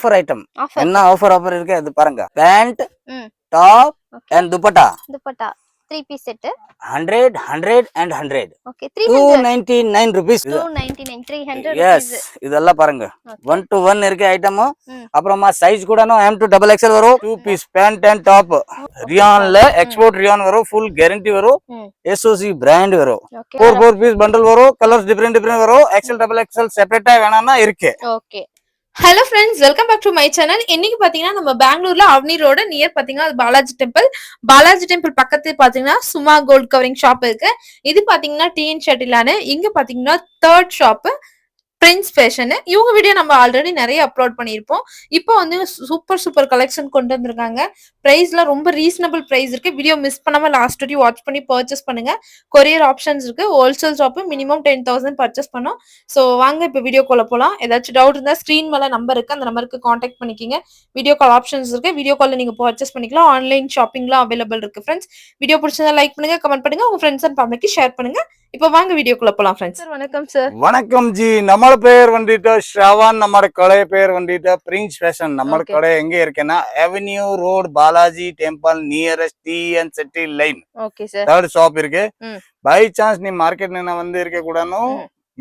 Offer item. Enna offer irukku adu paranga. Pant, top and dupatta. Dupatta. 3-piece set. 100, 100 and 100. Okay, 300. 299 rupees. 299, 300 yes, rupees. idella paranga. Okay. 1 to 1 irukku item. Apparama size kuda no M to XXL varu. 2-piece pant and top. Rayon la export rayon varu, full guarantee varu. SOC brand varu. 4 piece bundle varu, colors different varu. XL XXL separate venana irukku. Okay. Hello friends, welcome back to my channel. இன்னைக்கு பாத்தீங்கன்னா நம்ம பெங்களூர்ல அவனி road near பாத்தீங்கன்னா Balaji temple பக்கத்துல பாத்தீங்கன்னா Suma gold covering shop இருக்கு. இது பாத்தீங்கன்னா டிஎன் ஷட்டிலான இங்க பாத்தீங்கன்னா தேர்ட் ஷாப் பிரின்ஸ் ஃபேஷன். இவங்க வீடியோ நம்ம ஆல்ரெடி நிறைய அப்லோட் பண்ணியிருப்போம். இப்போ வந்து சூப்பர் கலெக்ஷன் கொண்டு வந்திருக்காங்க. பிரைஸ்ல ரொம்ப ரீசனபிள் பிரைஸ் இருக்கு. வீடியோ மிஸ் பண்ணாம லாஸ்ட் வரையும் வாட்ச் பண்ணி பர்ச்சேஸ் பண்ணுங்க. கொரியர் ஆப்ஷன்ஸ் இருக்கு. ஹோல்சேல் ஷாப் மினிமம் 10,000 பர்ச்சேஸ் பண்ணோம். ஸோ வாங்க இப்போ வீடியோக்குள்ள போகலாம். ஏதாச்சும் டவுட் இருந்தால் ஸ்க்ரீன் மேலே நம்பர் இருக்கு, அந்த நம்பருக்கு காண்டாக்ட் பண்ணிக்கிங்க. வீடியோ கால் ஆப்ஷன்ஸ் இருக்கு. வீடியோ காலில் நீங்க பர்ச்சேஸ் பண்ணிக்கலாம். ஆன்லைன் ஷாப்பிங்லாம் அவைலபிள் இருக்கு ஃப்ரெண்ட்ஸ். வீடியோ பிடிச்சதா லைக் பண்ணுங்க, கமெண்ட் பண்ணுங்க, உங்க ஃப்ரெண்ட்ஸ் அண்ட் ஃபேமிலிக்கு ஷேர் பண்ணுங்க. இப்போ வாங்க வீடியோக்குள்ள போலாம் ஃப்ரெண்ட்ஸ். சார் வணக்கம் சார். வணக்கம் ஜி. நம்ம பேர் வந்துட்டு ஸ்ரவன். நம்ம கடை பேர் வந்துட்டு பிரின்ஸ் ஃபேஷன். நம்ம கடை எங்க இருக்குன்னா avenue road Balaji temple nearest TN city line. Okay sir. Third shop இருக்கு. பை சான்ஸ் நீ மார்க்கெட் வந்து இருக்க கூடானோ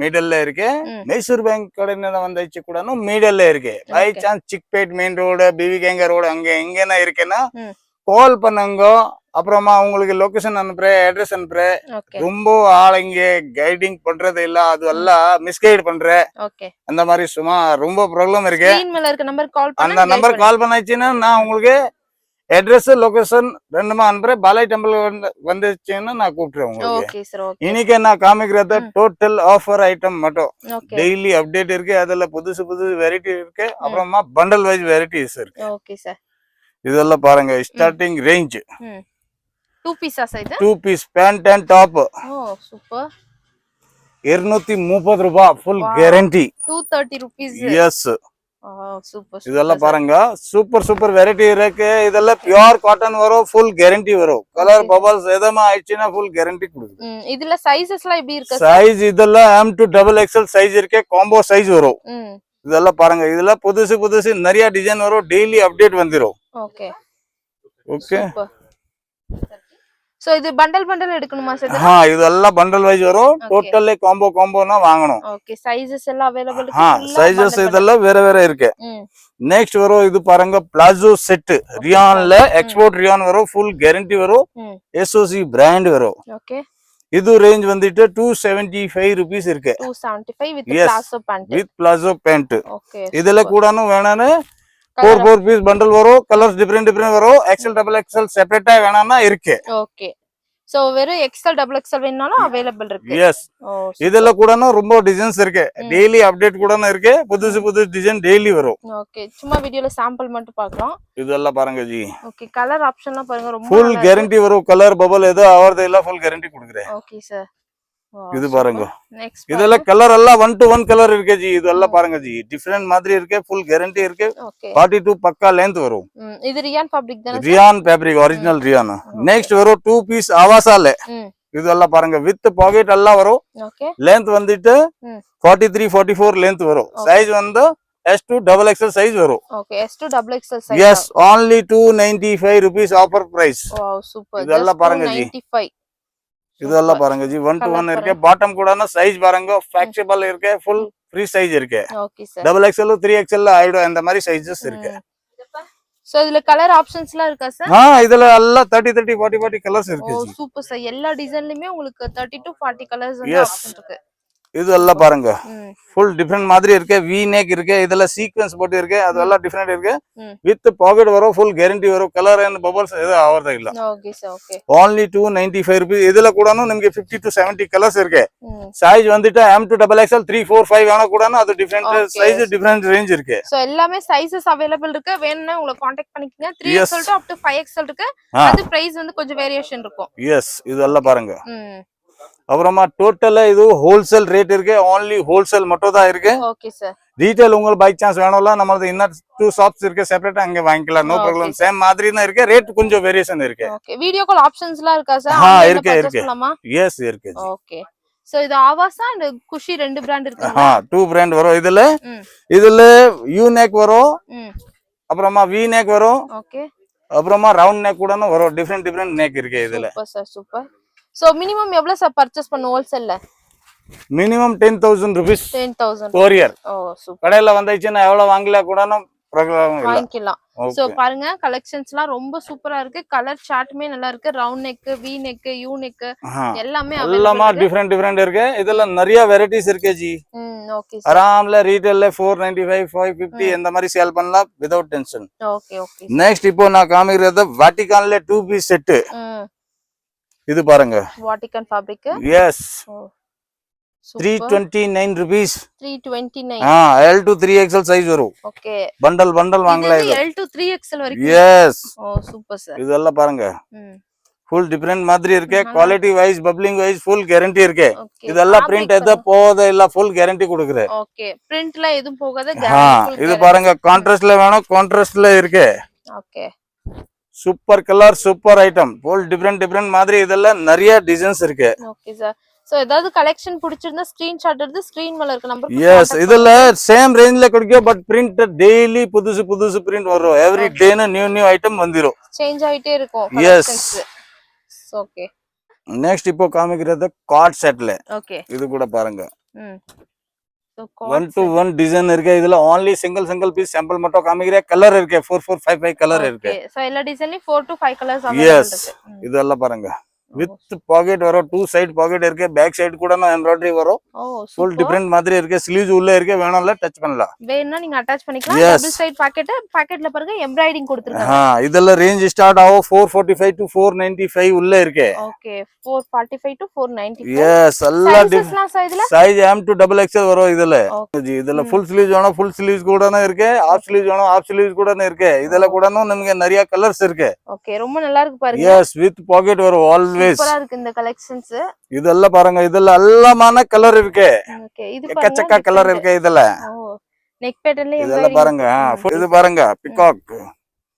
மிடில் இருக்கு. மைசூர் பேங்க் கடையில வந்து கூடானோ மிடில் இருக்கு. By chance Chickpet main road BV கேங்க ரோடு அங்க எங்கன்னா இருக்குன்னா கால் பண்ணுங்க. அப்புறமா உங்களுக்கு லொகேஷன் அனுப்புறேன், அட்ரஸ் அனுப்புறேன். ரொம்ப ஆளுங்க கைடிங் பண்றது இல்ல, அது எல்லாம் மிஸ்கைட் பண்றேன். அந்த மாதிரி சும்மா ரொம்ப ப்ராப்ளம் இருக்கு. அந்த நம்பர் கால் பண்ணாச்சுன்னா நான் உங்களுக்கு அட்ரஸ் லொகேஷன் ரெண்டுமா அனுப்புறேன். பாலாஜி டெம்பிள் வந்துச்சுன்னா நான் கூப்பிட்டுறேன் உங்களுக்கு. இன்னைக்கு நான் காமிக்கிறது டோட்டல் ஆஃபர் ஐட்டம் மட்டும். டெய்லி அப்டேட் இருக்கு. அதுல புதுசு வெரைட்டி இருக்கு. அப்புறமா பண்டல் வைஸ் வெரைட்டிஸ் இருக்கு. இதெல்லாம் பாருங்க. Starting range 2 piece pant and top. Super. 230 ரூபாய் full guarantee. 230 rupees. Yes. Super. இதெல்லாம் பாருங்க. சூப்பர் வெரைட்டி இருக்கு. இதெல்லாம் பியூர் காட்டன் வரும், ஃபுல் கேரண்டி வரும். கலர் பபல்ஸ் எதமா ஆயிடுச்சுன்னா ஃபுல் கேரண்டி கொடுக்குது. இதுல சைஸஸ்லாம் எப்படி இருக்கு? சைஸ் இதெல்லாம் M to XXL சைஸ் இருக்கு. காம்போ சைஸ் வரும். இதெல்லாம் பாருங்க. இதுல புதுசு நிறைய டிசைன் வரும். டெய்லி அப்டேட் வந்துரும். ஓகே. சோ இது பண்டல் எடுக்கணுமா சார்? இதெல்லாம் பண்டல் வைஸ் வரும். டோட்டல்லி காம்போனா வாங்கணும். ஓகே. சைஸஸ் எல்லாம் அவேலபிள் இருக்கு. சைஸஸ் இதெல்லாம் வேற இருக்கு. நெக்ஸ்ட் வரும். இது பாருங்க பிளாசோ செட். ரியான்ல எக்ஸ்போர்ட் ரியான் வரும். ஃபுல் கேரண்டி வரும். SOC பிராண்ட் வரும். ஓகே. இது ரேஞ்ச் வந்துட்டு 275 rupees இருக்கு. 275 with palazzo pant. With palazzo pant. Okay. இதுல கூடனும் வேணானே 4 பீஸ் பண்டல் வரும். கலர்ஸ் டிஃபரெண்ட் வரும். XL XXL செப்பரேட்டா வேணாம்னா இருக்கு. ஓகே. சோ வெறும் XL XXL வேணாலும் அவேலபிள் இருக்கு. எஸ். இதெல்லாம் கூடனும் ரொம்ப டிசைன்ஸ் இருக்கு. டெய்லி அப்டேட் கூடனும் இருக்கு. புதுசு டிசைன் டெய்லி வரும். ஓகே. சும்மா வீடியோல சாம்பிள் மட்டும் பார்க்கலாம். இதெல்லாம் பாருங்க ஜி. ஓகே. கலர் ஆப்ஷன்லாம் பாருங்க. ரொம்ப ஃபுல் கேரண்டி வரும். கலர் பபல் ஏதோ ஆவறது இல்ல, ஃபுல் கேரண்டி கொடுக்குறேன். Okay sir. இது பாருங்க. இதெல்லாம் கலர் எல்லாம் 1 to 1 கலர் இருக்கு ஜி. இதெல்லாம் பாருங்க ஜி. டிஃபரெண்ட் மாதிரி இருக்கு. ஃபுல் கேரண்டி இருக்கு. 42 பக்கா லெந்த் வரும். இது ரியான் ஃபேப்ரிக் தான? Rayon fabric, original rayon. Next வரும் 2 பீஸ் ஆவாசால. இதெல்லாம் பாருங்க. வித் பாக்கெட் எல்லாம் வரும். லெந்த் வந்துட்டு 43 44 லெந்த் வரும். சைஸ் வந்து S to XXL சைஸ் வரும். Okay. S to XXL size. Yes. only 295 rupees offer price. Wow super. இதெல்லாம் பாருங்க ஜி. 295. இதெல்லாம் பாருங்க ஜி. 1 to 1 இருக்கு. பாட்டம் கூட சைஸ் பாருங்க. ஃபிளெக்சிபிள் இருக்கு. ஃபுல் ஃப்ரீ சைஸ் இருக்கு. Okay sir. XXL 3XL ஆயிடும். அந்த மாதிரி சைஸஸ் இருக்கு. சோ இதுல கலர் ஆப்ஷன்ஸ்லாம் இருக்கா சார்? இதுல எல்லாம் 30 40 கலர்ஸ் இருக்கு ஜி. Super sir. எல்லா டிசைன்லயுமே உங்களுக்கு 30 to 40 கலர்ஸ் வந்து ஆப்ஷன் இருக்கு. இதெல்லாம் பாருங்க. ஃபுல் டிஃபரெண்ட் மாதிரி இருக்கு. வி நெக் இருக்கு. இதெல்லாம் சீக்வென்ஸ் போட்டு இருக்கு. அதெல்லாம் டிஃபரெண்ட் இருக்கு. வித் பாக்கெட் வரும். ஃபுல் கேரண்டி வரும். கலர் அண்ட் பபல்ஸ் எது ஆவறது இல்ல. Okay sir. Okay. only 295 rupees. இதுல கூடனும் நமக்கு 50 to 70 கலர்ஸ் இருக்கு. சைஸ் வந்துட்டு M to XXL 3 4 5 ஆனா கூடனும் அது டிஃபரெண்ட் சைஸ் டிஃபரெண்ட் ரேஞ்ச் இருக்கு. சோ எல்லாமே சைஸஸ் அவேலபிள் இருக்கு. வேணும்னா உங்களை காண்டாக்ட் பண்ணிக்கங்க. 3XL to up to 5XL இருக்கு. அது பிரைஸ் வந்து கொஞ்சம் வேரியேஷன் இருக்கும். எஸ். இதெல்லாம் பாருங்க. அப்புறமா டோட்டலா இது ஹோல்சேல் ரேட் இருக்கு. only ஹோல்சேல் மட்டும் தான் இருக்கு. Okay sir. ரீட்டைல் உங்களுக்கு பை சான்ஸ் வேணும்ல நம்மளது இன்னர் 2 ஷாப்ஸ் இருக்கு. செப்பரேட்டா அங்க வாங்கிக்கலாம். No problem. சேம் மாதிரி தான் இருக்கு. ரேட் கொஞ்சம் வேரியேஷன் இருக்கு. ஓகே. வீடியோ கால் ஆப்ஷன்ஸ்லாம் இருக்கா சார்? இருக்கு. எஸ் இருக்கு. ஓகே. சோ இது ஆவாசா அண்ட் குஷி ரெண்டு பிராண்ட் இருக்குங்களா? டூ பிராண்ட் வரும் இதுல. ம். இதுல யூ நெக் வரும், ம். அப்புறமா வி நெக் வரும், ஓகே. அப்புறமா ரவுண்ட் நெக் கூட வரும். டிஃபரெண்ட் நெக் இருக்கு இதுல. Super sir, super. So minimum எவ்வளவு சார் பர்ச்சேஸ் பண்ணனும் ஹோல்சேல்ல? Minimum 10,000 rupees 10,000 courier. Oh super. கடையில வந்துச்சுன்னா எவ்வளவு வாங்கல கூடனும் ப்ராப்ளம் இல்ல, வாங்கிக்கலாம். சோ பாருங்க கலெக்ஷன்ஸ்லாம் ரொம்ப சூப்பரா இருக்கு. கலர் சார்ட்டுமே நல்லா இருக்கு. Round neck, V neck, U neck எல்லாமே எல்லாமே டிஃபரெண்ட் இருக்கு. இதுல நிறைய வெரைட்டிஸ் இருக்கு ஜி. Okay sir. ஆராம்ல ரீட்டைல்ல 495 550 இந்த மாதிரி சேல் பண்ணலாம் without tension. Okay okay. Next இப்போ நான் காமிக்கிறது வாட்டிகான்ல 2 பீஸ் செட். இது பாருங்க Vatican fabric. Yes 329 rupees. 329. L to 3XL size வரும். ஓகே. பண்டல் வாங்கலாம் இது. L to 3XL வரைக்கும். எஸ். Oh super sir. இதெல்லாம் பாருங்க. ஃபுல் டிஃபரெண்ட் மாதிரி இருக்கு. Quality wise bubbling wise full guarantee இருக்கு. இதெல்லாம் பிரிண்ட் எத போதே இல்ல ஃபுல் கேரண்டி கொடுக்குறேன். ஓகே. பிரிண்ட்ல எதுவும் போகாத கேரண்டி. இது பாருங்க கான்ட்ராஸ்ட்ல வேணும் கான்ட்ராஸ்ட்ல இருக்கு. Okay. Super colour super item. Full different மாதிரி இதெல்லாம் நிறைய டிசைன்ஸ் இருக்கு. Okay sir. சோ ஏதாவது கலெக்ஷன் பிடிச்சிருந்தா ஸ்கிரீன்ஷாட் எடுத்து ஸ்கிரீன் மேல இருக்க நம்பருக்கு எஸ் இதுல சேம் ரேஞ்ச்ல கொடுக்க பட் பிரிண்ட் டெய்லி புதுசு பிரிண்ட் வரும். எவ்ரி டேன நியூ ஐட்டம் வந்துரும். சேஞ்ச் ஆயிட்டே இருக்கும் கலெக்ஷன்ஸ். ஓகே. நெக்ஸ்ட் இப்போ காமிக்கிறது கார்ட் செட்ல. ஓகே. இது கூட பாருங்க. சோ 1 to 1 டிசைன் இருக்கு. இதுல only சிங்கிள் பீஸ் சாம்பிள் மட்டும் காமிக்கிறேன். கலர் இருக்கு 4455 கலர் இருக்கு. சோ எல்லா டிசைன்லயும் 4 to 5 கலர்ஸ் அவைலபிள் இருக்கு. இதெல்லாம் பாருங்க வித் பாக்கெட் வரும். 2 சைடு பாக்கெட் இருக்கு. பேக் சைடு கூட எம்ப்ராய்டரி வரும். ஃபுல் டிஃபரெண்ட் மாதிரி இருக்கு. ஸ்லீவ்ஸ் உள்ள இருக்கு. வேணும்ல டச் பண்ணலாம். வேணும்னா நீங்க அட்டாச் பண்ணிக்கலாம். டபுள் சைடு பாக்கெட்ல பாருங்க எம்ப்ராய்டிங் கொடுத்திருக்காங்க. இதெல்லாம் ரேஞ்ச் ஸ்டார்ட் ஆகும் 445 to 495 உள்ள இருக்கு. Okay 445 to 495. எஸ் எல்லா சைஸ் M to XXL வரும் இதுல. இதுல ஃபுல் ஸ்லீவ்ஸ் வேணும் ஃபுல் ஸ்லீவ்ஸ் கூட இருக்கு. ஹாஃப் ஸ்லீவ்ஸ் வேணும் ஹாஃப் ஸ்லீவ்ஸ் கூட இருக்கு. இதுல கூட நமக்கு நிறைய கலர்ஸ் இருக்கு. ஓகே ரொம்ப நல்லா இருக்கு பாருங்க. எஸ் வித் பாக்கெட் வரும் ஆல்வேஸ். சூப்பரா இருக்கு இந்த கலெக்ஷன்ஸ். இதெல்லாம் பாருங்க இதுல எல்லாமான கலர் இருக்கு. ஓகே இது பாருங்க எக்கச்சக்க கலர் இருக்கு இதுல. நெக் பேட்டர்ன்ல இதெல்லாம் பாருங்க. இது பாருங்க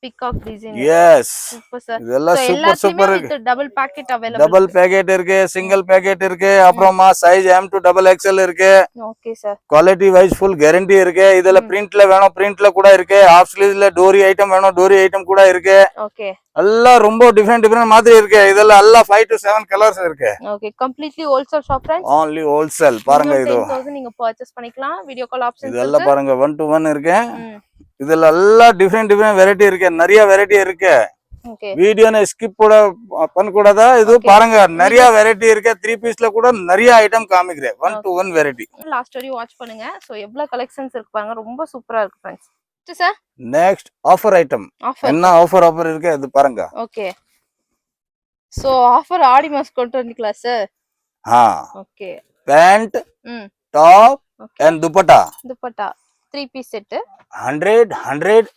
peacock design. Yes super sir. இதெல்லாம் சூப்பர் இருக்கு. Double pocket available. Double pocket இருக்கு சிங்கிள் பாக்கெட் இருக்கு. அப்புறமா சைஸ் M to XXL இருக்கு. Okay sir. Quality wise full guarantee இருக்கு. இதுல பிரிண்ட்ல வேணும் பிரிண்ட்ல கூட இருக்கு. ஹாஃப் ஸ்லீவ்ல டோரி ஐட்டம் வேணும் டோரி ஐட்டம் கூட இருக்கு. ஓகே எல்லாம் ரொம்ப டிஃபரெண்ட் மாதிரி இருக்கு. இதெல்லாம் எல்லாம் 5 to 7 கலர்ஸ் இருக்கு. Okay completely wholesale shop friends. only wholesale பாருங்க. இது 10,000 நீங்க பர்சேஸ் பண்ணிக்கலாம். வீடியோ கால் ஆப்ஷன்ஸ் இதெல்லாம் பாருங்க 1 to 1 இருக்கு. இதுல எல்லாம் டிஃபரெண்ட் வெரைட்டி இருக்கு. நிறைய வெரைட்டி இருக்கு. ஓகே வீடியோனை ஸ்கிப் பண்ண கூடாதா? இது பாருங்க நிறைய வெரைட்டி இருக்கு. 3 பீஸ்ல கூட நிறைய ஐட்டம் காமிக்கிறேன். 1 to 1 வெரைட்டி. லாஸ்ட் வரையும் வாட்ச் பண்ணுங்க. சோ எவ்வளவு கலெக்ஷன்ஸ் இருக்கு பாருங்க. ரொம்ப சூப்பரா இருக்கு friends. Sir next offer item. என்ன ஆஃபர் இருக்கு அது பாருங்க. ஓகே சோ ஆஃபர் ஆடி மாஸ் கொண்டு வந்துக்கலாம் sir. Okay pant top and dupatta 3 piece set 100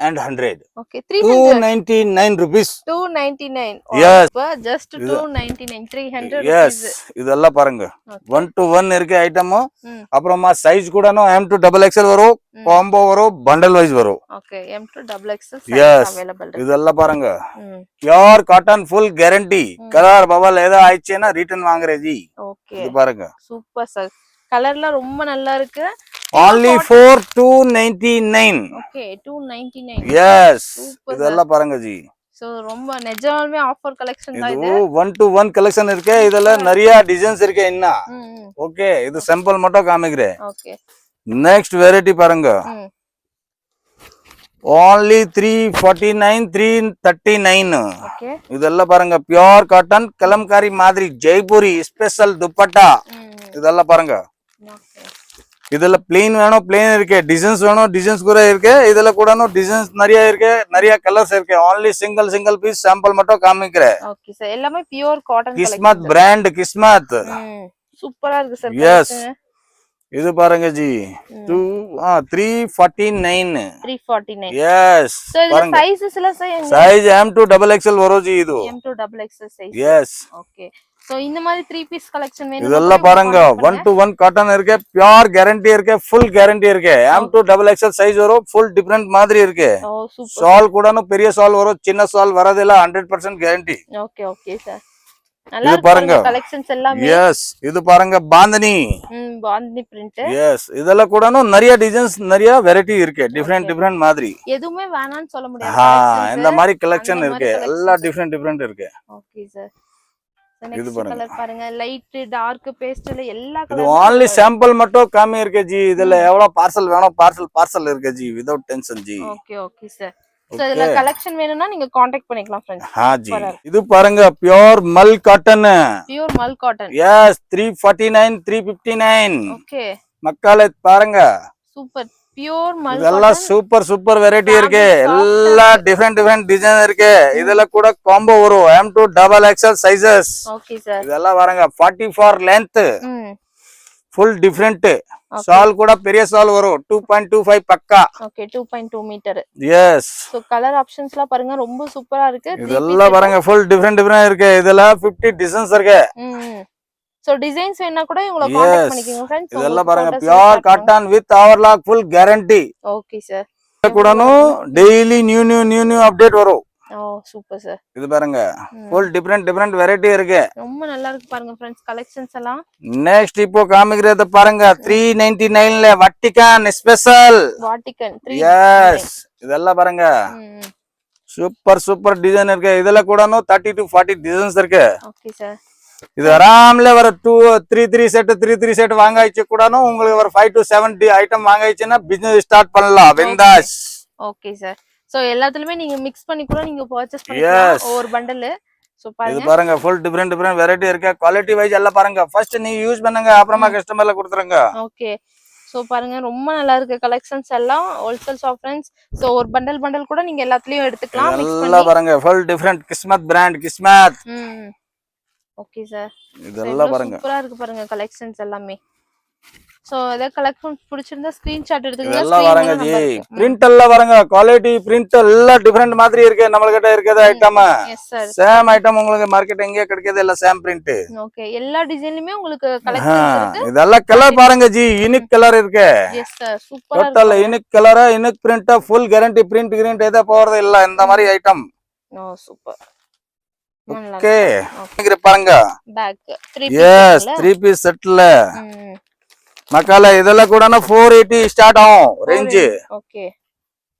and 100. Okay 300 299 rupees. 299. Yes just 299 300 yes இதெல்லாம் பாருங்க 1 to 1 இருக்கு ஐட்டம். அப்புறமா சைஸ் கூட M to XXL வரும். காம்போ வரும் பண்டல் வைஸ் வரும். Okay M to XXL size available. இதெல்லாம் பாருங்க pure cotton full guarantee. Colour பவல் ஏதா ஆயிடுச்சுன்னா ரிட்டர்ன் வாங்குறே ஜி. ஓகே இது பாருங்க சூப்பர் சார். கலர்ல ரொம்ப நல்லா இருக்கு. only for 299. okay 299. yes இதெல்லாம் பாருங்க ஜி. சோ ரொம்ப நிஜமாலுமே ஆஃபர் கலெக்ஷன் தான் இது. 1 to 1 கலெக்ஷன் இருக்கு. இதெல்லாம் நிறைய டிசைன்ஸ் இருக்கு. என்ன ஓகே இது சாம்பிள் மட்டும் காமிக்கிறேன். ஓகே நெக்ஸ்ட் வெரைட்டி பாருங்க. only 349 339. ஓகே இதெல்லாம் பாருங்க பியூர் காட்டன் கலம்காரி மாதிரி ஜெய்ப்பூரி ஸ்பெஷல் துப்பட்டா. இதெல்லாம் பாருங்க. இதுல பிளேன் வேணும் பிளேன் இருக்கு. டிசைன்ஸ் வேணும் டிசைன்ஸ் கூட இருக்கு. இதுல கூட டிசைன்ஸ் நிறைய இருக்கு. நிறைய கலர்ஸ் இருக்கு. only சிங்கிள் பீஸ் சாம்பிள் மட்டும் காமிக்கிறேன். ஓகே சார் எல்லாமே pure cotton Kismat brand Kismat. சூப்பரா இருக்கு சார். எஸ் இது பாருங்க ஜி 349. 349 எஸ் சோ இது சைஸஸ் எல்லாம் சைஸ் M to XXL வரும் ஜி. இது M to XXL size. S okay so இந்த மாதிரி 3 பீஸ் கலெக்ஷன் வேணும். இதெல்லாம் பாருங்க 1 to 1 காட்டன் இருக்கு. பியூர் கேரண்டி இருக்கு. ஃபுல் கேரண்டி இருக்கு. M to XXL சைஸ் வரும். ஃபுல் டிஃபரெண்ட் மாதிரி இருக்கு. ஓ சூப்பர். சால் கூட பெரிய சால் வரும். சின்ன சால் வரதில்ல 100% கேரண்டி. ஓகே ஓகே சார் நல்லா இது இருக்கு பாருங்க. பாருங்க கலெக்ஷன்ஸ் எல்லாமே. எஸ் இது பாருங்க பாந்தினி. பாந்தினி பிரிண்ட். எஸ் இதெல்லாம் கூட நிறைய டிசைன்ஸ் நிறைய வெரைட்டி இருக்கு. டிஃபரெண்ட் மாதிரி. எதுவுமே வேணாம்னு சொல்ல முடியாது கலெக்ஷன்ஸ். இந்த மாதிரி கலெக்ஷன் இருக்கு. எல்லாம் டிஃபரெண்ட் இருக்கு. Okay sir. நெக்ஸ்ட் கலர் பாருங்க. லைட், டார்க், பேஸ்டல் எல்லா இது கலரும். only sample மட்டும் காமி இருக்கு ஜி. இதுல எவ்வளவு பார்சல் வேணும் பார்சல் இருக்கு G. Without tension G. Okay sir. So இதல கலெக்ஷன் வேணும்னா நீங்க कांटेक्ट பண்ணிக்கலாம் फ्रेंड्स. ஜி. இது பாருங்க பியூர் மல் காட்டன். பியூர் மல் காட்டன். எஸ் 349 359. ஓகே. மக்களே பாருங்க. சூப்பர் பியூர் மல் காட்டன். இதெல்லாம் சூப்பர் வெரைட்டி இருக்கு. எல்லாம் டிஃபரெண்ட் டிசைன் இருக்கு. இதெல்லாம் கூட காம்போ வரும். M2 double XL sizes. Okay sir. இதெல்லாம் பாருங்க 44 length. Full different. சால் கூட பெரிய சால் வரும். 2.25 பக்கா. Okay 2.2 metre. Yes. So colour ஆப்ஷன்ஸ்லாம் பாருங்க ரொம்ப சூப்பரா இருக்கு. இதெல்லாம் பாருங்க ஃபுல் டிஃபரெண்ட் இருக்கு. இதெல்லாம் 50 டிசைன்ஸ் இருக்கு. சோ டிசைன்ஸ் வேணா கூட இவங்கள कांटेक्ट பண்ணிக்கங்க फ्रेंड्स. இதெல்லாம் பாருங்க pure cotton with overlock full guarantee. Okay sir. கூடனு டெய்லி நியூ அப்டேட் வரும். Super sir. இது பாருங்க ஃபுல் டிஃபரெண்ட் வெரைட்டி இருக்கு. ரொம்ப நல்லா இருக்கு பாருங்க फ्रेंड्स கலெக்ஷன்ஸ் எல்லாம். நெக்ஸ்ட் இப்போ காமிக்கிறது பாருங்க 399 ல வட்டிகன் ஸ்பெஷல். வாட்டிகன் 3. எஸ் இதெல்லாம் பாருங்க சூப்பர் டிசைன் இருக்கு. இதெல்லாம் கூடனு 30 to 40 டிசைன்ஸ் இருக்கு. Okay sir. இது ஆராம்ல வர 3 செட் வாங்காயிச்சு கூடனு உங்களுக்கு ஒரு 5 to 7 ஐட்டம் வாங்காயிச்சுன்னா பிசினஸ் ஸ்டார்ட் பண்ணலாம். வெந்தாஸ். Okay sir. சோ எல்லாத்துலயுமே நீங்க மிக்ஸ் பண்ணி கூட நீங்க பர்ச்சேஸ் பண்ணிக்கலாம் ஒரு பண்டல். சோ பாருங்க. இது பாருங்க ஃபுல் டிஃபரெண்ட் வெரைட்டி இருக்கு. குவாலிட்டி வைஸ் எல்லாம் பாருங்க. ஃபர்ஸ்ட் நீங்க யூஸ் பண்ணுங்க அப்புறமா கஸ்டமர்ல கொடுத்துருங்க. ஓகே. சோ பாருங்க ரொம்ப நல்லா இருக்கு கலெக்ஷன்ஸ் எல்லாம் ஹோல்சேல் ஷாப் फ्रेंड्स. சோ ஒரு பண்டல் கூட நீங்க எல்லாத்துலயும் எடுத்துக்கலாம் மிக்ஸ் பண்ணி. எல்லாம் பாருங்க full different Kismat brand Kismat. Okay sir. இதெல்லாம் பாருங்க சூப்பரா இருக்கு பாருங்க கலெக்ஷன்ஸ் எல்லாமே. சோ இத கலெக்ஷன் பிடிச்சிருந்தா ஸ்கிரீன்ஷாட் எடுத்துக்கங்க. எல்லாம் பாருங்க ஜி. பிரிண்ட் எல்லாம் பாருங்க குவாலிட்டி பிரிண்ட் எல்லாம் டிஃபரெண்ட் மாதிரி இருக்கு. நம்ம கிட்ட இருக்குது item. Yes sir. Same item உங்களுக்கு மார்க்கெட் எங்கேயே கிடைக்குது இல்ல சேம் பிரிண்ட். ஓகே எல்லா டிசைன்லயுமே உங்களுக்கு கலெக்ஷன்ஸ் இருக்கு. இதெல்லாம் கலர் பாருங்க ஜி. யூனிக் கலர் இருக்கு. எஸ் சார் சூப்பரா இருக்கு. Total unique colour unique print full guarantee print கிரிண்ட் எதை போறது இல்ல இந்த மாதிரி ஐட்டம். சூப்பர். ஓகே இங்க பாருங்க பேக் 3 எஸ் 3 பீஸ் செட்ல மக்களே இதெல்லாம் கூட 480 ஸ்டார்ட் ஆகும் range. Okay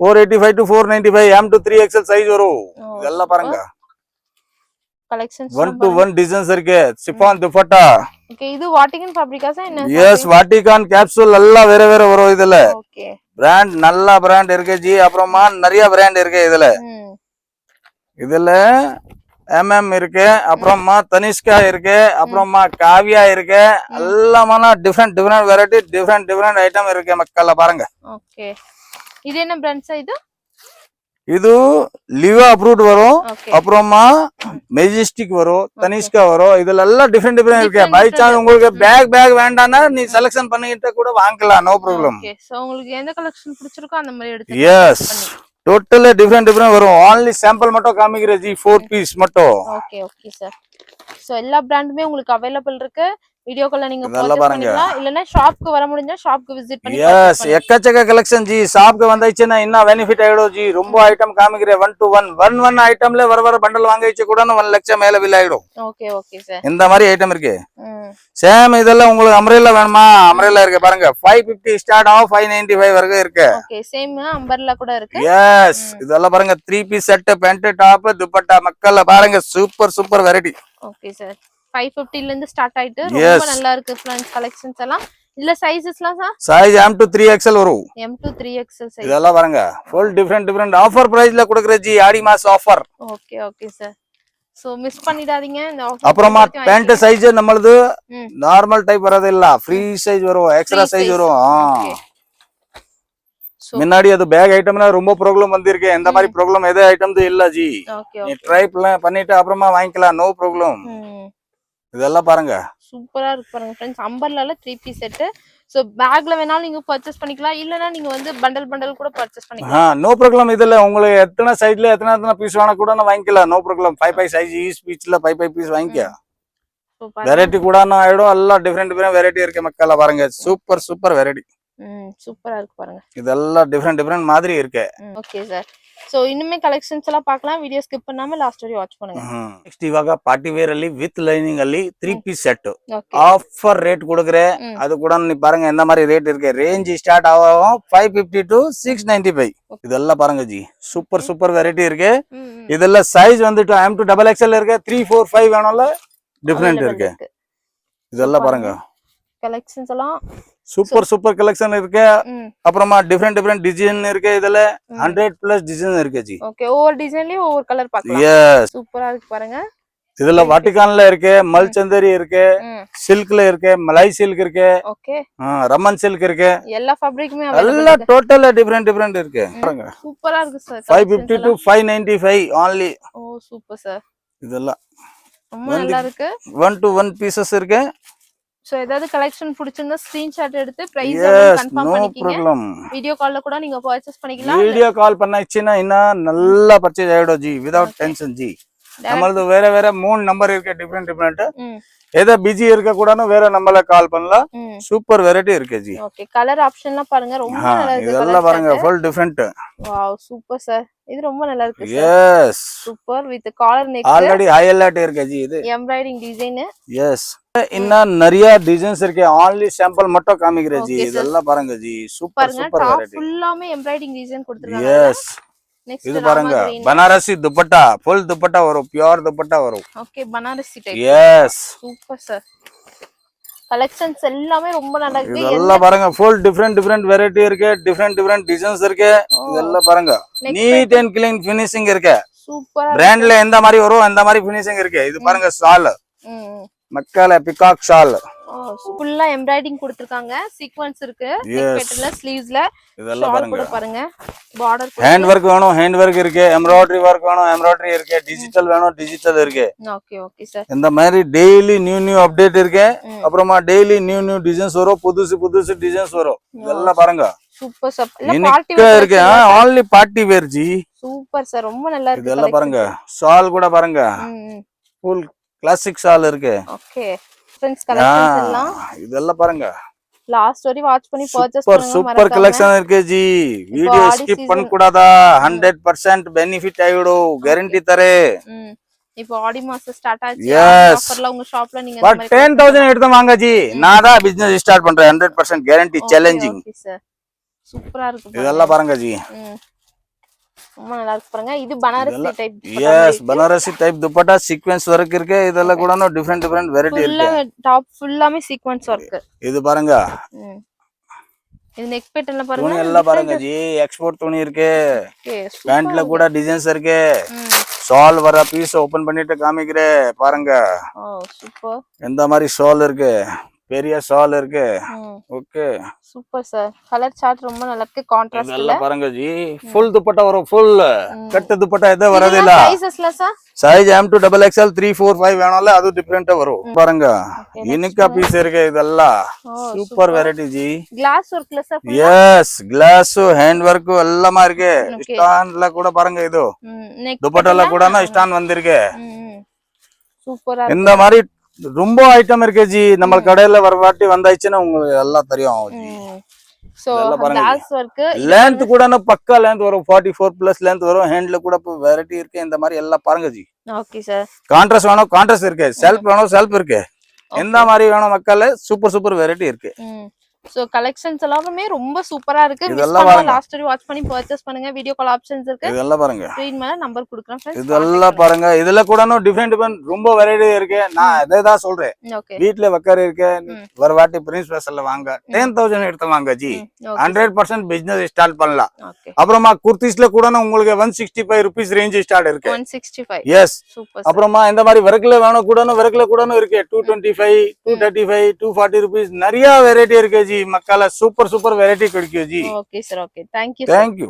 485 to 495 M to 3XL size வரும். இதெல்லாம் பாருங்க கலெக்ஷன்ஸ் 1 to 1 டிசைன்ஸ் இருக்கு. சிஃபான் துப்பட்டா. ஓகே இது வாட்டிகன் ஃபேப்ரிக்காஸா என்ன? எஸ் வாட்டிகன் கேப்சூல் எல்லாம் வேற வரும் இதுல. ஓகே பிராண்ட் நல்ல பிராண்ட் இருக்கு ஜி. அப்புறமா நிறைய பிராண்ட் இருக்கு இதுல. இதுல MM இருக்கு. அப்புறமா தனிஷ்கா இருக்கு. அப்புறமா காவியா இருக்கு. எல்லாமான டிஃபரெண்ட் வெரைட்டி டிஃபரெண்ட் ஐட்டம் இருக்கு மக்கள்ல பாருங்க. ஓகே இது என்ன பிராண்ட் சார் இது? இது லிவா அப்ரூவ்ட் வரும். அப்புறமா மெஜஸ்டிக் வரும். தனிஷ்கா வரும். இதுல எல்லாம் டிஃபரெண்ட் இருக்கு. பை சான்ஸ் உங்களுக்கு பேக் வேண்டாம்னா நீ செலக்ஷன் பண்ணிட்டு கூட வாங்கலாம். No problem. ஓகே சோ உங்களுக்கு எந்த கலெக்ஷன் பிடிச்சிருக்கோ அந்த மாதிரி எடுத்து எஸ் டோட்டலி டிஃபரெண்ட் வரும். only சாம்பிள் மட்டும் காமிக்கிறேன் ஜி. 4 பீஸ் மட்டும். Okay sir. சோ எல்லா பிராண்டுமே உங்களுக்கு அவேலபிள் இருக்கு. வீடியோ கால்ல நீங்க பர்ச்சேஸ் பண்ணிக்கலாம். இல்லனா ஷாப்க்கு வர முடிஞ்சா ஷாப்க்கு விசிட் பண்ணி எஸ் எக்கச்சக்க கலெக்ஷன் ஜி. ஷாப்க்கு வந்தாச்சுன்னா இன்னும் பெனிஃபிட் ஆயிடும் ஜி. ரொம்ப ஐட்டம் காமிக்கிறேன். 1 to 1 ஐட்டம்ல வர பண்டல் வாங்கிச்சு கூட 1 லட்சம் மேல பில் ஆயிடும். Okay sir. இந்த மாதிரி ஐட்டம் இருக்கு. சேம் இதெல்லாம் உங்களுக்கு அம்ரேலா வேணுமா? அம்ரேலா இருக்கு பாருங்க. 550 ஸ்டார்ட் ஆகும் 595 வரைக்கும் இருக்கு. ஓகே சேம் அம்பர்லா கூட இருக்கு. எஸ் இதெல்லாம் பாருங்க 3 piece set pant top dupatta மக்கள்ல பாருங்க சூப்பர் வெரைட்டி. ஓகே சார் 550 ல இருந்து ஸ்டார்ட் ஆயிட்டு ரொம்ப நல்லா இருக்கு फ्रेंड्स கலெக்ஷன்ஸ் எல்லாம். இல்ல சைஸஸ்லாம் sir size M to 3XL வரும். M to 3XL size. இதெல்லாம் பாருங்க ஃபுல் டிஃபரெண்ட் ஆஃபர் பிரைஸ்ல கொடுக்குற ji. Aadi mass offer. Okay sir. So miss பண்ணிடாதீங்க இந்த ஆஃபர். அப்புறமா பேண்ட் சைஸ் நம்மளது நார்மல் டைப் வரது இல்ல. ஃப்ரீ சைஸ் வரும். எக்ஸ்ட்ரா சைஸ் வரும். முன்னாடி அது பேக் ஐட்டம்னா ரொம்ப ப்ராப்ளம் வந்திருக்கு. இந்த மாதிரி ப்ராப்ளம் எதே ஐட்டம் இல்ல ஜி. நீ ட்ரை பண்ணிட்டு அப்புறமா வாங்கிக்கலாம். No problem. இதெல்லாம் பாருங்க சூப்பரா இருக்கு பாருங்க फ्रेंड्स. அம்பர்லால 3 பீஸ் செட். சோ பேக்ல வேணாலும் நீங்க பர்ச்சேஸ் பண்ணிக்கலாம். இல்லனா நீங்க வந்து பண்டல் கூட பர்ச்சேஸ் பண்ணிக்கலாம். No problem. இதுல உங்களுக்கு எத்தனை சைஸ்ல எத்தனை பீஸ் வேணா கூட வாங்கிக்கலாம். No problem. 5 சைஸ் ஈச் பீஸ்ல 5 பீஸ் வாங்கிக்க. வெரைட்டி கூட ஆயிடும். எல்லாம் டிஃபரெண்ட் வெரைட்டி இருக்கு மக்கள்ல பாருங்க. Super variety. சூப்பரா இருக்கு பாருங்க. இதெல்லாம் டிஃபரெண்ட் மாதிரி இருக்கு. Okay sir. சோ இன்னுமே கலெக்ஷன்ஸ் எல்லாம் பார்க்கலாம். வீடியோ ஸ்கிப் பண்ணாம லாஸ்ட் வரை வாட்ச் பண்ணுங்க. ನೆಕ್ಸ್ಟ್ ಇವಾಗ ಪಾರ್ಟಿ ವೇರ್ ಅಲ್ಲಿ ವಿತ್ ಲೈನಿಂಗ್ ಅಲ್ಲಿ 3 piece set okay. Offer rate கொடுக்குறேன். அது கூட நீ பாருங்க எந்த மாதிரி ரேட் இருக்கு. ரேஞ்ச் ஸ்டார்ட் ஆகும் 550 to 695. இதெல்லாம் பாருங்க ஜி, சூப்பர் சூப்பர் வெரைட்டி இருக்கு. இதெல்லாம் சைஸ் வந்துட்டு M to XXL இருக்கு. 3 4 5 வேணும்ல டிஃபரெண்ட் இருக்கு. இதெல்லாம் பாருங்க கலெக்ஷன்ஸ் எல்லாம் சூப்பர் சூப்பர் கலெக்ஷன் இருக்கு. அப்புறமா டிஃபரெண்ட் டிஃபரெண்ட் டிசைன் இருக்கு. இதுல 100+ டிசைன் இருக்கு ஜி. ஓகே, ஒவ்வொரு டிசைன்லயும் ஒவ்வொரு கலர் பார்க்கலாம். எஸ், சூப்பரா இருக்கு பாருங்க. இதுல வாட்டிகான்ல இருக்கு, மல்சந்தரி இருக்கு, சில்க்ல இருக்கு, மலாய் சில்க் இருக்கு, ஓகே, ரமன் சில்க் இருக்கு. எல்லா ஃபேப்ரிக்குமே எல்லாம் டோட்டலா டிஃபரெண்ட் இருக்கு. பாருங்க சூப்பரா இருக்கு sir. 550 to 595 only. Oh super sir. இதெல்லாம் ரொம்ப நல்லா இருக்கு. 1 to 1 பீசஸ் இருக்கு. சோ ஏதாவது கலெக்ஷன் பிடிச்சிருந்தா ஸ்கிரீன்ஷாட் எடுத்து பிரைஸ் எஸ், கன்ஃபார்ம் நோ பண்ணிக்கங்க. ப்ராப்ளம். வீடியோ கால்ல கூட நீங்க பர்ச்சேஸ் பண்ணிக்கலாம். வீடியோ கால் பண்ணாச்சுன்னா இன்னும் நல்லா பர்ச்சேஸ் ஆயிடும் ஜி, வித்அவுட் டென்ஷன் ஜி. நம்மளது வேற வேற 3 நம்பர் இருக்கு, டிஃபரெண்ட். ஏதோ பிஸி இருக்க கூடனு வேற நம்பர்ல கால் பண்ணலாம். சூப்பர் வெரைட்டி இருக்கு ஜி. ஓகே, கலர் ஆப்ஷன்லாம் பாருங்க ரொம்ப நல்லா இருக்கு. இதெல்லாம் பாருங்க full different. Wow super sir. இது ரொம்ப நல்லா இருக்கு sir. Yes, super with collar neck. Already highlight இருக்கு ஜி. இது எம்ப்ராய்டிங் டிசைன். எஸ், இன்னும் நிறைய டிசைன்ஸ் இருக்கு. ஆன்லி சாம்பிள் மட்டும் காமிக்கிறேன் ஜி. இதெல்லாம் பாருங்க ஜி, சூப்பர் சூப்பர் வெரைட்டி. ஃபுல்லாமே எம்ப்ராய்டிங் டிசைன் கொடுத்திருக்காங்க. எஸ், இது பாருங்க பனாரசி துப்பட்டா, ஃபுல் துப்பட்டா வரும், பியூர் துப்பட்டா வரும். Okay, Banarasi type. Yes, super sir. Collections எல்லாமே ரொம்ப நல்லா இருக்கு. இதெல்லாம் பாருங்க ஃபுல் டிஃபரெண்ட் வெரைட்டி இருக்கு, டிஃபரெண்ட் டிசைன்ஸ் இருக்கு. இதெல்லாம் பாருங்க நீட் அண்ட் க்ளீன் ஃபினிஷிங் இருக்கு. சூப்பர். பிராண்ட்ல எந்த மாதிரி வரும் அந்த மாதிரி ஃபினிஷிங் இருக்கு. இது பாருங்க ஷால், மக்கால பிகாக் ஷால். ஃபுல்லா எம்ப்ராய்டிங் கொடுத்திருக்காங்க. சீக்வென்ஸ் இருக்கு நெக் பேட்டர்ன்ல, ஸ்லீவ்ஸ்ல. இதெல்லாம் பாருங்க பார்டர். ஹேண்ட் வர்க் வேணும், ஹேண்ட் வர்க் இருக்கு. எம்ப்ராய்டரி வர்க் வேணும், எம்ப்ராய்டரி இருக்கு. டிஜிட்டல் வேணும், டிஜிட்டல் இருக்கு. Okay okay sir. இந்த மாதிரி டெய்லி நியூ அப்டேட் இருக்கு. அப்புறமா டெய்லி நியூ டிசைன்ஸ் வரும், புதுசு டிசைன்ஸ் வரும். இதெல்லாம் பாருங்க சூப்பர் சார். யூனிக்கா இருக்கு. only party wear G. Super sir, ரொம்ப நல்லா இருக்கு. இதெல்லாம் பாருங்க ஷால் கூட பாருங்க, ஃபுல் கிளாசிக் ஷால் இருக்கு. ஓகே, ஃப்ரெண்ட்ஸ் கலெக்ஷன்ஸ் எல்லாம் இதெல்லாம் பாருங்க லாஸ்ட் வரை வாட்ச் பண்ணி பர்ச்சேஸ் பண்ணுங்க. சூப்பர் கலெக்ஷன் இருக்கு ஜி. வீடியோ ஸ்கிப் பண்ண கூடாதா. 100% பெனிஃபிட் ஆயிடும், கேரண்டி தரேன். இப்போ ஆடி மாசம் ஸ்டார்ட் ஆச்சு. ஆஃபர்ல உங்க ஷாப்ல நீங்க பட் 10000 எடுத்து வாங்க ஜி. நான் தான் பிசினஸ் ஸ்டார்ட் பண்றேன். 100% கேரண்டி, சேலஞ்சிங். ஓகே சார், சூப்பரா இருக்கு. இதெல்லாம் பாருங்க ஜி, ரொம்ப நல்லா இருக்கு பாருங்க. இது Banarasi type. Yes, Banarasi type dupatta, sequins work இருக்கு. இதெல்லாம் கூட டிஃபரெண்ட் வெரைட்டி இருக்கு. டாப் ஃபுல்லாமே சீக்வென்ஸ் வர்க். இது பாருங்க, இது நெக் பேட்டர்ன்ல பாருங்க. துணி எல்லாம் பாருங்க ஜி, எக்ஸ்போர்ட் துணி இருக்கு. பேண்ட்ல கூட டிசைன்ஸ் இருக்கு. ஷால் வர பீஸ் ஓபன் பண்ணிட்டு காமிக்கிறேன் பாருங்க. Oh super. எந்த மாதிரி ஷால் இருக்கு, பெரிய ஷால் இருக்கு. Okay, super sir. Colour chart ரொம்ப நல்லா இருக்கு, கான்ட்ராஸ்ட்ல. இதெல்லாம் பாருங்க ஜி, ஃபுல் துப்பட்டா வரும். ஃபுல் கட் துப்பட்டா எதை வரது இல்ல. சைஸஸ்ல sir size M to XXL 3 4 5 வேணும்ல, அது டிஃபரெண்டா வரும். பாருங்க யூனிக்கா பீஸ் இருக்கு. இதெல்லாம் சூப்பர் வெரைட்டி ஜி. கிளாஸ் வர்க்ல sir. Yes, glass, hand work எல்லாமே இருக்கு. ஸ்டான்ல கூட பாருங்க, இது துப்பட்டால கூட ஸ்டான் வந்திருக்கு. சூப்பரா. இந்த மாதிரி ரொம்ப ஐட்டம் இருக்கு ஜி. நம்ம கடையில வர வாட்டி வந்தாச்சுன்னா உங்களுக்கு எல்லாம் தெரியும் ஜி. சோ கிளாஸ் வர்க் லெந்த் கூட பக்கா லெந்த் வரும், 44+ லெந்த் வரும். ஹேண்ட்ல கூட வெரைட்டி இருக்கு. இந்த மாதிரி எல்லாம் பாருங்க ஜி. Okay sir. கான்ட்ராஸ்ட் வேணும், கான்ட்ராஸ்ட் இருக்கு. செல்ஃப் வேணும், செல்ஃப் இருக்கு. எந்த மாதிரி வேணும் மக்களே, சூப்பர் வெரைட்டி இருக்கு. சோ கலெக்ஷன்ஸ் எல்லாமே ரொம்ப சூப்பரா இருக்கு. லாஸ்ட் வரை வாட்ச் பண்ணி பர்ச்சேஸ் பண்ணுங்க. வீடியோ கால் ஆப்ஷன்ஸ் இருக்கு. இதெல்லாம் பாருங்க, ஸ்கிரீன் மேல நம்பர் கொடுக்கிறேன் फ्रेंड्स. இதெல்லாம் பாருங்க. இதெல்ல கூட டிஃபரெண்ட் ரொம்ப வெரைட்டி இருக்கு. நான் அதே தான் சொல்றேன். வீட்ல வக்கற இருக்கு. வர வாட்டி பிரின்ஸ் ஸ்பெஷல்ல வாங்க. 10000 எடுத்து வாங்க ஜி. 100% பிசினஸ் ஸ்டார்ட் பண்ணலாம். அப்புறமா குர்தீஸ்ல கூட உங்களுக்கு 165 ரூபீஸ் ரேஞ்ச் ஸ்டார்ட் இருக்கு. 165. Yes, super. அப்புறமா இந்த மாதிரி வர்க்ல வேணும் கூட இருக்கு. 225, 235, 240 ரூபீஸ் நிறைய வெரைட்டி இருக்கு ஜி. மக்கள சூப்பர் வெரைட்டி கிடைக்கும் G. Okay sir. Okay, thank you.